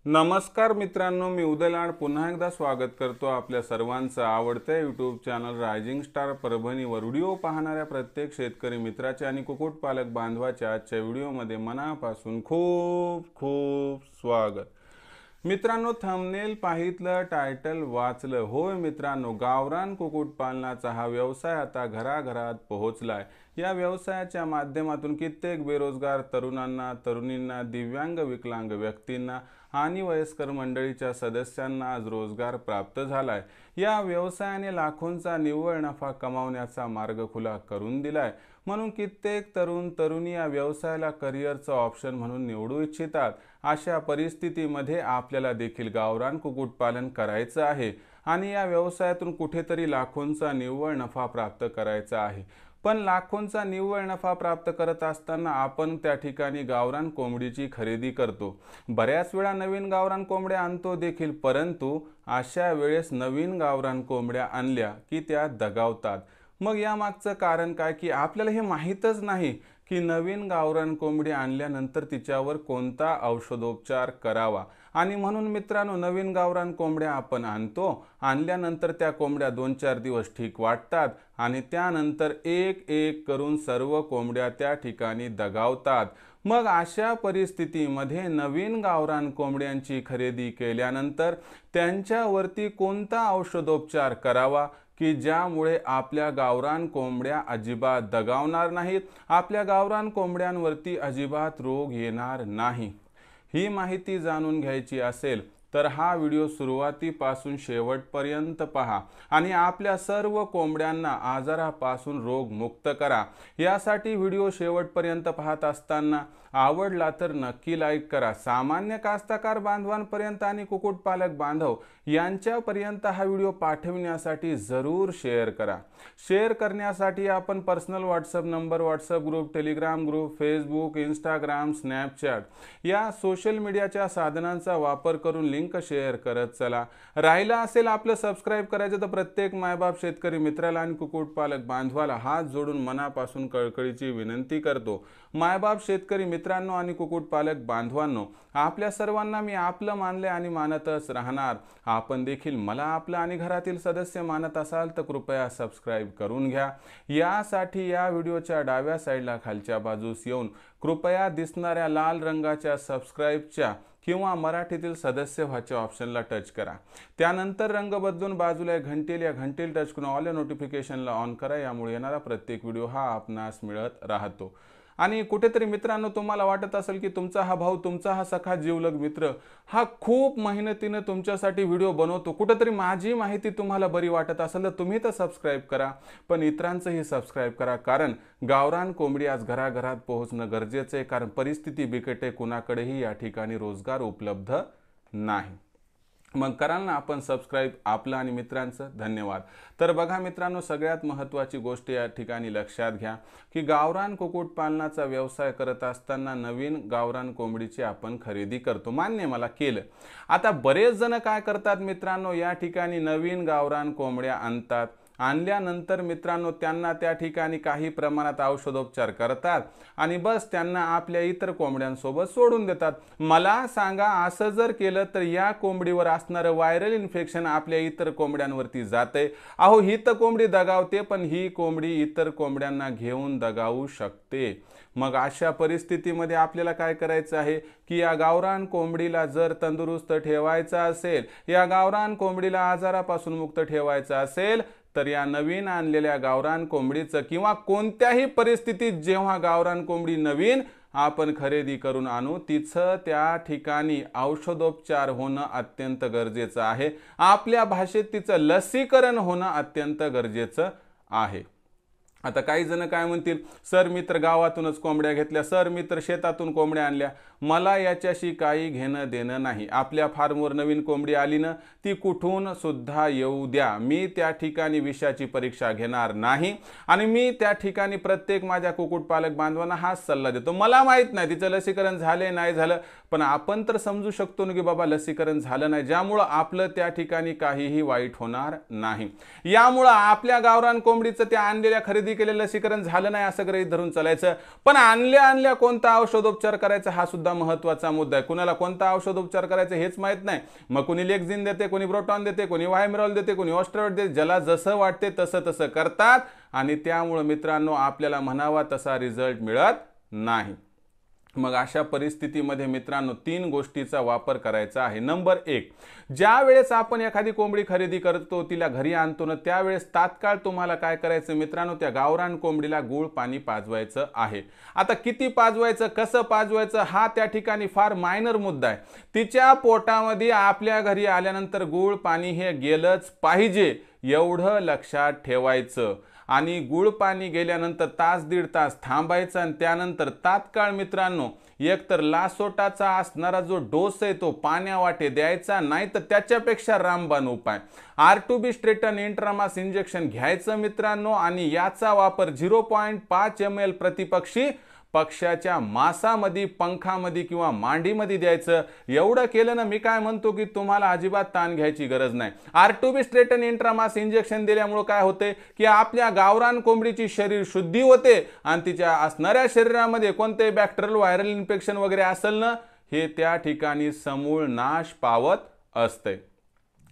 नमस्कार मित्रांनो, मी उदयलाड पुन्हा एकदा स्वागत करतो आपल्या सर्वांचं आवडत्या यूट्यूब चॅनल रायझिंग स्टार परभणीवर व्हिडिओ पाहणाऱ्या प्रत्येक शेतकरी मित्राचे आणि कुक्कुटपालक बांधवाच्या आजच्या व्हिडिओमध्ये मनापासून खूप खूप स्वागत। मित्रांनो, थंबनेल पाहितलं, टायटल वाचलं। होय मित्रांनो, गावरान कुक्कुटपालनाचा हा व्यवसाय आता घराघरात पोहोचलाय। या व्यवसायाच्या माध्यमातून कित्येक बेरोजगार तरुणांना, तरुणींना, दिव्यांग विकलांग व्यक्तींना आणि वयस्कर मंडळीच्या सदस्यांना आज रोजगार प्राप्त झालाय। या व्यवसायाने लाखोंचा निव्वळ नफा कमावण्याचा मार्ग खुला करून दिलाय। म्हणून कित्येक तरुण तरुणी या व्यवसायाला करिअरचं ऑप्शन म्हणून निवडू इच्छितात। अशा परिस्थितीमध्ये आपल्याला देखील गावरान कुक्कुटपालन करायचं आहे आणि या व्यवसायातून कुठेतरी लाखोंचा निव्वळ नफा प्राप्त करायचा आहे। पण लाखोंचा निव्वळ नफा प्राप्त करत असताना आपण त्या ठिकाणी गावरान कोंबडीची खरेदी करतो। बऱ्याच वेळा नवीन गावरान कोंबड्या आणतो देखील, परंतु अशा वेळेस नवीन गावरान कोंबड्या आणल्या की त्या दगावतात। मग यामागचं कारण काय की आपल्याला हे माहीतच नाही की नवीन गावरान कोंबडी आणल्यानंतर तिच्यावर कोणता औषधोपचार करावा। आणि म्हणून मित्रांनो, नवीन गावरान कोंबड्या आपण आणतो, आणल्यानंतर त्या कोंबड्या 2-4 दिवस ठीक वाटतात आणि त्यानंतर एक एक करून सर्व कोंबड्या त्या ठिकाणी दगावतात। मग अशा परिस्थितीमध्ये नवीन गावरान कोंबड्यांची खरेदी केल्यानंतर त्यांच्यावरती कोणता औषधोपचार करावा की ज्यामुळे आपल्या गावरान कोंबड्या अजिबात दगावणार नाहीत, आपल्या गावरान कोंबड्यांवरती अजिबात रोग येणार नाही। ही माहिती जाणून घ्यायची असेल तर हा व्हिडिओ सुरुवातीपासून शेवटपर्यंत पहा आणि आपल्या सर्व कोंबड्यांना आजारापासून रोगमुक्त करा। यासाठी व्हिडिओ शेवटपर्यंत पाहत असताना आवडला तर नक्की लाईक करा। सामान्य कास्तकार बांधवांपर्यंत आणि कुक्कुटपालक बांधव यांच्यापर्यंत हा व्हिडिओ पाठविण्यासाठी जरूर शेअर करा। शेअर करण्यासाठी आपण personal WhatsApp number, WhatsApp group, Telegram group, Facebook, Instagram, Snapchat या सोशल मीडियाच्या साधनांचा वापर करून लिंक शेअर करत चला। राहिला असेल आपलं सबस्क्राइब करायचं तर प्रत्येक मायबाप शेतकरी मित्राला आणि कुक्कुटपालक बांधवाला हात जोडून मनापासून कळकळीची विनंती करतो। मायबाप शेतकरी मित्रांनो आणि कुक्कुटपालक बांधवांनो, आपल्या सर्वांना मी आपलं मानले आणि मानतच राहणार। आपण देखील मला आपलं आणि घरातील सदस्य मानत असाल तर कृपया सबस्क्राइब करून घ्या। यासाठी या व्हिडिओच्या डाव्या साईडला खालच्या बाजूस येऊन कृपया दिसणाऱ्या लाल रंगाच्या सबस्क्राइबच्या किंवा मराठीतील सदस्य व्हायच्या ऑप्शनला टच करा। त्यानंतर रंग बदलून बाजूला घंटीला टच करून ऑल नोटिफिकेशनला ऑन करा। यामुळे येणारा प्रत्येक व्हिडिओ हा आपणास मिळत राहतो। आणि कुठेतरी मित्रांनो, तुम्हाला वाटत असेल की तुमचा हा भाऊ, तुमचा हा सखा जीवलग मित्र हा खूप मेहनतीने तुमच्यासाठी व्हिडिओ बनवतो, कुठेतरी माझी माहिती तुम्हाला बरी वाटत असेल तर तुम्ही तर सबस्क्राइब करा, पण इतरांचंही सबस्क्राइब करा। कारण गावरान कोंबडी आज घराघरात पोहोचणं गरजेचं आहे, कारण परिस्थिती बिकट आहे, कुणाकडेही या ठिकाणी रोजगार उपलब्ध नाही। मग कराल ना आपण सबस्क्राइब आपलं आणि मित्रांचं? धन्यवाद। तर बघा मित्रांनो, सगळ्यात महत्त्वाची गोष्ट या ठिकाणी लक्षात घ्या की गावरान कुक्कुटपालनाचा व्यवसाय करत असताना नवीन गावरान कोंबडीची आपण खरेदी करतो, मान्य मला केलं। आता बरेच जण काय करतात मित्रांनो, या ठिकाणी नवीन गावरान कोंबड्या आणतात, आणल्यानंतर मित्रांनो त्यांना त्या ठिकाणी काही प्रमाणात औषधोपचार करतात आणि बस त्यांना आपल्या इतर कोंबड्यांसोबत सोडून देतात। मला सांगा, असं जर केलं तर या कोंबडीवर असणारं व्हायरल इन्फेक्शन आपल्या इतर कोंबड्यांवरती जाते। अहो, ही तर कोंबडी दगावते, पण ही कोंबडी इतर कोंबड्यांना घेऊन दगावू शकते। मग अशा परिस्थितीमध्ये आपल्याला काय करायचं आहे की या गावरान कोंबडीला जर तंदुरुस्त ठेवायचं असेल, या गावरान कोंबडीला आजारापासून मुक्त ठेवायचं असेल तर या नवीन आणलेल्या गावरान कोंबडीचं किंवा कोणत्याही परिस्थितीत जेव्हा गावरान कोंबडी नवीन आपण खरेदी करून आणू, तिचं त्या ठिकाणी औषधोपचार होणं अत्यंत गरजेचं आहे। आपल्या भाषेत तिचं लसीकरण होणं अत्यंत गरजेचं आहे। आता काही जण काय म्हणतील, सर मी तर गावातूनच कोंबड्या घेतल्या, सर मी तर शेतातून कोंबड्या आणल्या, मला याच्याशी काही घेणं देणं नाही। आपल्या फार्मवर नवीन कोंबडी आली ना, ती कुठून सुद्धा येऊ द्या, मी त्या ठिकाणी विषाची परीक्षा घेणार नाही आणि मी त्या ठिकाणी प्रत्येक माझ्या कुक्कुटपालक बांधवांना हाच सल्ला देतो। मला माहित नाही तिचं लसीकरण झाले नाही झालं, पण आपण तर समजू शकतो ना की बाबा लसीकरण झालं नाही, ज्यामुळे आपलं त्या ठिकाणी काहीही वाईट होणार नाही। यामुळे आपल्या गावरान कोंबडीचं त्या आणलेल्या खरेदी केलेलं लसीकरण झालं नाही असं गृहीत धरून चालायचं, पण आणल्या कोणता औषधोपचार करायचा हा सुद्धा सुद्धा महत्त्वाचा मुद्दा आहे. कुणाला कोणता औषधोपचार करायचा हेच माहित नाही, मग कोणी लेक्झिन देते, कोणी प्रोटॉन देते, कोणी वायमिरॉल देते, कोणी ऑस्ट्रोइड देते. ज्याला जसं वाटते तसं करतात आणि त्यामुळे मित्रांनो आपल्याला म्हणावा तसा रिझल्ट मिळत नाही. मग अशा परिस्थितीमध्ये मित्रांनो 3 गोष्टीचा वापर करायचा आहे. नंबर 1, ज्या वेळेस आपण एखादी कोंबडी खरेदी करतो, तिला घरी आणतो ना, त्यावेळेस तात्काळ तुम्हाला काय करायचं मित्रांनो, त्या गावरान कोंबडीला गूळ पाणी पाजवायचं आहे. आता किती पाजवायचं, कसं पाजवायचं हा त्या ठिकाणी फार मायनर मुद्दा आहे. तिच्या पोटामध्ये आपल्या घरी आल्यानंतर गूळ पाणी हे गेलंच पाहिजे एवढं लक्षात ठेवायचं. आणि गूळ पाणी गेल्यानंतर तास दीड तास थांबायचं आणि त्यानंतर तात्काळ मित्रांनो एकतर लासोटाचा असणारा जो डोस आहे तो पाण्यावाटे द्यायचा, नाही तर त्याच्यापेक्षा रामबाण उपाय R2B स्ट्रेटन इंट्रामास इंजेक्शन घ्यायचं मित्रांनो. आणि याचा वापर 0.5 ml प्रतिपक्षी पक्षाच्या मासामध्ये, पंखामध्ये किंवा मांडीमध्ये द्यायचं. एवढं केलं ना, मी काय म्हणतो की तुम्हाला अजिबात ताण घ्यायची गरज नाही. R2B स्ट्रेटन इंट्रामास इंजेक्शन दिल्यामुळे काय होते की आपल्या गावरान कोंबडीची शरीर शुद्धी होते आणि तिच्या असणाऱ्या शरीरामध्ये कोणते बॅक्टेरियल व्हायरल इन्फेक्शन वगैरे असेल ना, हे त्या ठिकाणी समूळ नाश पावत असते.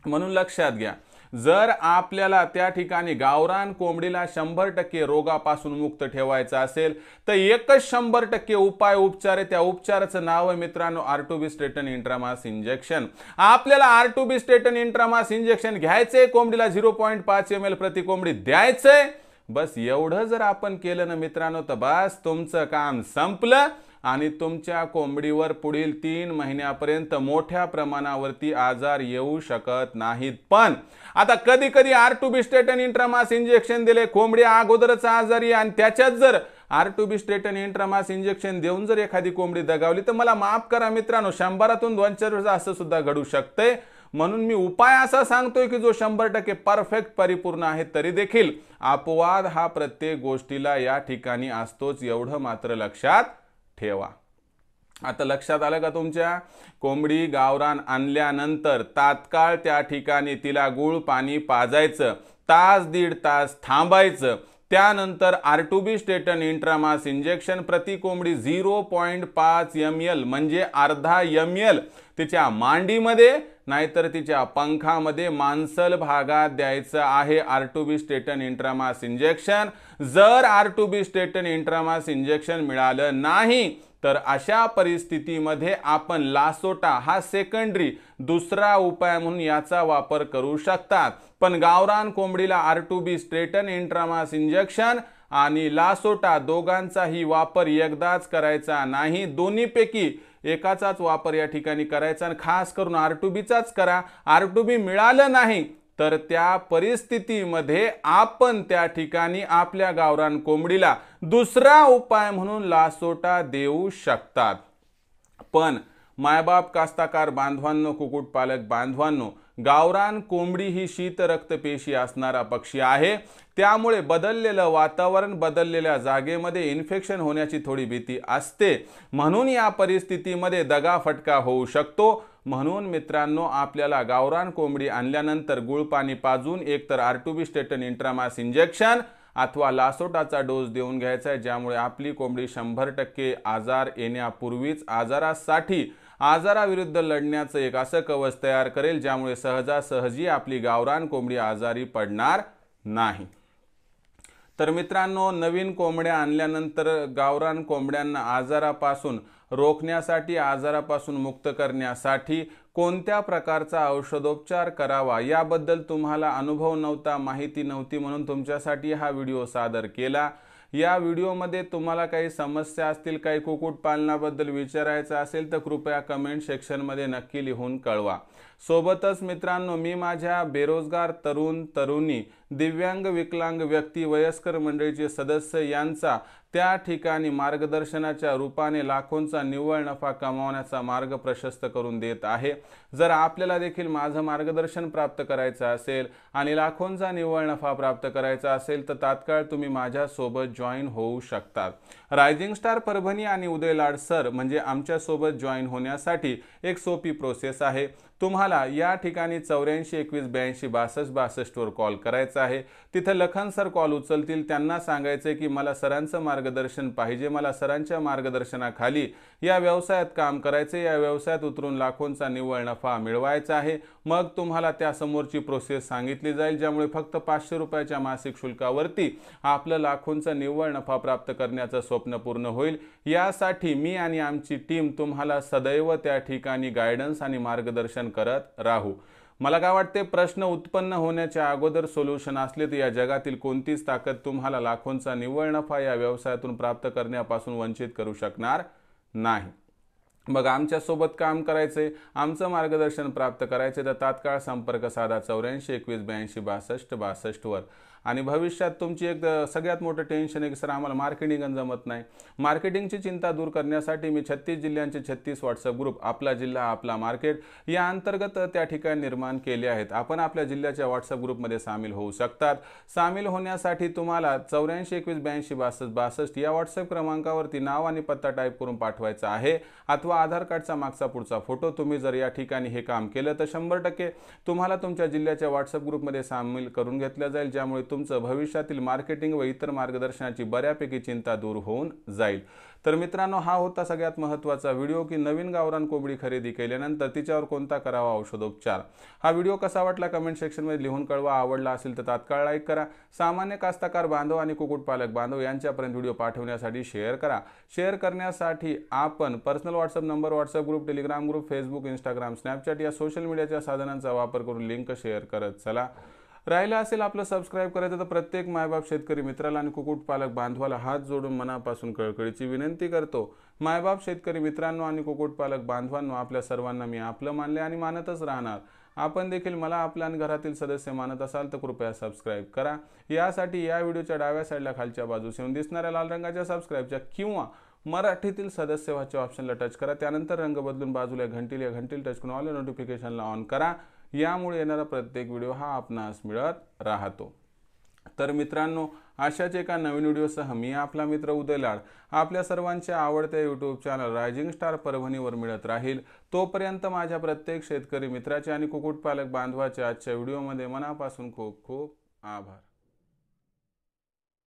म्हणून लक्षात घ्या, जर आपल्याला त्या ठिकाणी गावरान कोंबडीला 100% रोगापासून मुक्त ठेवायचं असेल तर एकच 100% उपाय उपचार आहे. त्या उपचाराचं नाव आहे मित्रांनो R2B स्ट्रेटन इंट्रामास इंजेक्शन. आपल्याला R2B स्ट्रेटन इंट्रामास इंजेक्शन घ्यायचंय, कोंबडीला 0.5 ml प्रति कोंबडी द्यायचंय. बस एवढं जर आपण केलं ना मित्रांनो तर बस तुमचं काम संपलं आणि तुमच्या कोंबडीवर पुढील 3 महिन्यापर्यंत मोठ्या प्रमाणावरती आजार येऊ शकत नाहीत. पण आता कधी कधी R2B स्ट्रेटन इंट्रामास इंजेक्शन दिले, कोंबडी अगोदरच आजारी आणि त्याच्यात जर R2B स्ट्रेटन इंट्रामास इंजेक्शन देऊन जर एखादी कोंबडी दगावली तर मला माफ करा मित्रांनो, 100तून 2-4 वेळा असं सुद्धा घडू शकते. म्हणून मी उपाय असा सांगतोय की जो 100% परफेक्ट परिपूर्ण आहे. तरी देखील अपवाद हा प्रत्येक गोष्टीला या ठिकाणी असतोच, एवढं मात्र लक्षात ठेवा. आता लक्षात आलं का तुमच्या? कोंबडी गावरान आणल्यानंतर तात्काळ त्या ठिकाणी तिला गूळ पाणी पाजायचं, तास दीड तास थांबायचं. त्यानंतर R2B स्ट्रेटन इंट्रामास इंजेक्शन प्रति कोंबडी 0.5 ml म्हणजे अर्धा ml तिच्या मांडीमध्ये नाहीतर तिच्या पंखामध्ये मांसल भागात द्यायचं आहे R2B स्ट्रेटन इंट्रामास इंजेक्शन. जर R2B स्ट्रेटन इंट्रामास इंजेक्शन मिळालं नाही तर अशा परिस्थितीमध्ये आपण लासोटा हा सेकंडरी दुसरा उपाय म्हणून याचा वापर करू शकतात. पण गावरान कोंबडीला R2B स्ट्रेटन इंट्रामास इंजेक्शन आणि लासोटा दोघांचाही वापर एकदाच करायचा नाही, दोन्हीपैकी एकाचाच वापर या ठिकाणी करायचा आणि खास करून R2Bचाच करा. R2B मिळालं नाही तर त्या परिस्थितीमध्ये आपण त्या ठिकाणी आपल्या गावरान कोंबडीला दुसरा उपाय म्हणून लासोटा देऊ शकतात. पण मायबाप कास्ताकार बांधवांनो, कुक्कुटपालक बांधवांनो, गावरान कोंबडी ही शीत रक्तपेशी असणारा पक्षी आहे. त्यामुळे बदललेलं वातावरण, बदललेल्या जागेमध्ये इन्फेक्शन होण्याची थोडी भीती असते. म्हणून या परिस्थितीमध्ये दगाफटका होऊ शकतो. म्हणून मित्रांनो आपल्याला गावरान कोंबडी आणल्यानंतर गुळपाणी पाजून एकतर R2B स्ट्रेटन इंट्रामास इंजेक्शन अथवा लासोटाचा डोस देऊन घ्यायचा आहे, ज्यामुळे आपली कोंबडी 100% आजार येण्यापूर्वीच आजाराविरुद्ध लढण्याचं एक असं कवच तयार करेल, ज्यामुळे सहजासहजी आपली गावरान कोंबडी आजारी पडणार नाही. तर मित्रांनो, नवीन कोंबड्या आणल्यानंतर गावरान कोंबड्यांना आजारापासून रोखण्यासाठी, आजारापासून मुक्त करण्यासाठी कोणत्या प्रकारचा औषधोपचार करावा याबद्दल तुम्हाला अनुभव नव्हता, माहिती नव्हती, म्हणून तुमच्यासाठी हा व्हिडिओ सादर केला. या व्हिडिओमध्ये तुम्हाला काही समस्या असतील, काही कुक्कुटपालनाबद्दल विचारायचं असेल तर कृपया कमेंट सेक्शनमध्ये नक्की लिहून कळवा. सोबतच मित्रांनो, मी माझ्या बेरोजगार तरुण तरुणी, दिव्यांग विकलांग व्यक्ती, वयस्कर मंडळीचे सदस्य यांचा त्या ठिकाणी मार्गदर्शनाच्या रूपाने लाखोंचा निव्वळ नफा कमावण्याचा मार्ग प्रशस्त करून देत आहे. जर आपल्याला देखील माझं मार्गदर्शन प्राप्त करायचं असेल आणि लाखोंचा निव्वळ नफा प्राप्त करायचा असेल तर तात्काळ तुम्ही माझ्या सोबत जॉईन होऊ शकतात. रायझिंग स्टार परभणी आणि उदय लाड सर म्हणजे आमच्या सोबत जॉईन होण्यासाठी एक सोपी प्रोसेस आहे. तुम्हाला या ठिकाणी 84 21 82 62 62 वर कॉल करायचा आहे. तिथे लखन सर कॉल उचलतील. त्यांना सांगायचे की मला सरांचं मार्गदर्शन पाहिजे, मला सरांच्या मार्गदर्शनाखाली या व्यवसायात काम करायचे, या व्यवसायात उतरून लाखोंचा निव्वळ नफा मिळवायचा आहे, मग तुम्हाला त्या समोरची प्रोसेस सांगितली जाईल, ज्यामुळे फक्त 500 रुपयाच्या मासिक शुल्कावरती आपलं लाखोंचा निव्वळ नफा प्राप्त करण्याचं स्वप्न पूर्ण होईल। यासाठी मी आणि आमची टीम तुम्हाला सदैव त्या ठिकाणी गायडन्स आणि मार्गदर्शन करत राहू। मला काय वाटते, प्रश्न उत्पन्न होण्याच्या अगोदर सोल्युशन असले तर या जगातील कोणतीच ताकद तुम्हाला लाखोंचा निव्वळ नफा या व्यवसायातून प्राप्त करण्यापासून वंचित करू शकणार नाही। मग आमच्यासोबत काम करायचे, आमचं मार्गदर्शन प्राप्त करायचे तर तात्काळ संपर्क साधा 84 21 82 62 62 वर। आणि भविष्यात तुमची एक सगळ्यात मोठं टेन्शन आहे की सर आम्हाला मार्केटिंग जमत नाही, मार्केटिंगची चिंता दूर करण्यासाठी मी 36 जिल्ह्यांचे 36 व्हॉट्सअप ग्रुप आपला जिल्हा आपला मार्केट या अंतर्गत त्या ठिकाणी निर्माण केले आहेत। आपण आपल्या जिल्ह्याच्या व्हॉट्सअप ग्रुपमध्ये सामील होऊ शकतात। सामील होण्यासाठी तुम्हाला 84 21 82 62 62 या व्हॉट्सअप क्रमांकावरती नाव आणि पत्ता टाईप करून पाठवायचा आहे, अथवा आधार कार्डचा मागचा पुढचा फोटो। तुम्ही जर या ठिकाणी हे काम केलं तर 100% तुम्हाला तुमच्या जिल्ह्याच्या व्हॉट्सअप ग्रुपमध्ये सामील करून घेतलं जाईल, ज्यामुळे तुमचं भविष्यातील मार्केटिंग व इतर मार्गदर्शनाची बऱ्यापैकी चिंता दूर होऊन जाईल। तर मित्रांनो, हा होता सगळ्यात महत्त्वाचा व्हिडिओ की नवीन गावरान कोंबडी खरेदी केल्यानंतर तिच्यावर कोणता करावा औषधोपचार। हा व्हिडिओ कसा वाटला कमेंट सेक्शनमध्ये लिहून कळवा। आवडला असेल तर तात्काळ लाईक करा। सामान्य कास्तकार बांधव आणि कुक्कुटपालक बांधव यांच्यापर्यंत व्हिडिओ पाठवण्यासाठी शेअर करा। शेअर करण्यासाठी आपण personal WhatsApp number, WhatsApp group, Telegram group, Facebook, Instagram, Snapchat या सोशल मीडियाच्या साधनांचा वापर करून लिंक शेअर करत चला। राहिलं असेल आपलं सबस्क्राईब करायचं तर प्रत्येक मायबाप शेतकरी मित्राला आणि कुक्कुटपालक बांधवाला हात जोडून मनापासून कळकळीची विनंती करतो। मायबाप शेतकरी मित्रांनो आणि कुक्कुटपालक बांधवांनो, आपल्या सर्वांना मी आपलं मानले आणि मानतच राहणार। आपण देखील मला आपल्या आणि घरातील सदस्य मानत असाल तर कृपया सबस्क्राईब करा। यासाठी या व्हिडिओच्या डाव्या साईडला खालच्या बाजूस येऊन दिसणाऱ्या लाल रंगाच्या सबस्क्राईबच्या किंवा मराठीतील सदस्य व्हाच्या ऑप्शनला टच करा। त्यानंतर रंग बदलून बाजूला घंटीला टच करून ऑल नोटिफिकेशनला ऑन करा। यामुळे येणारा प्रत्येक व्हिडिओ हा आपणास मिळत राहतो। तर मित्रांनो, अशाच एका नवीन व्हिडिओसह मी आपला मित्र उदय लाड आपल्या सर्वांच्या आवडत्या यूट्यूब चॅनल रायझिंग स्टार परभणीवर मिळत राहील। तोपर्यंत माझ्या प्रत्येक शेतकरी मित्राचे आणि कुक्कुटपालक बांधवाच्या आजच्या व्हिडिओमध्ये मनापासून खूप खूप आभार।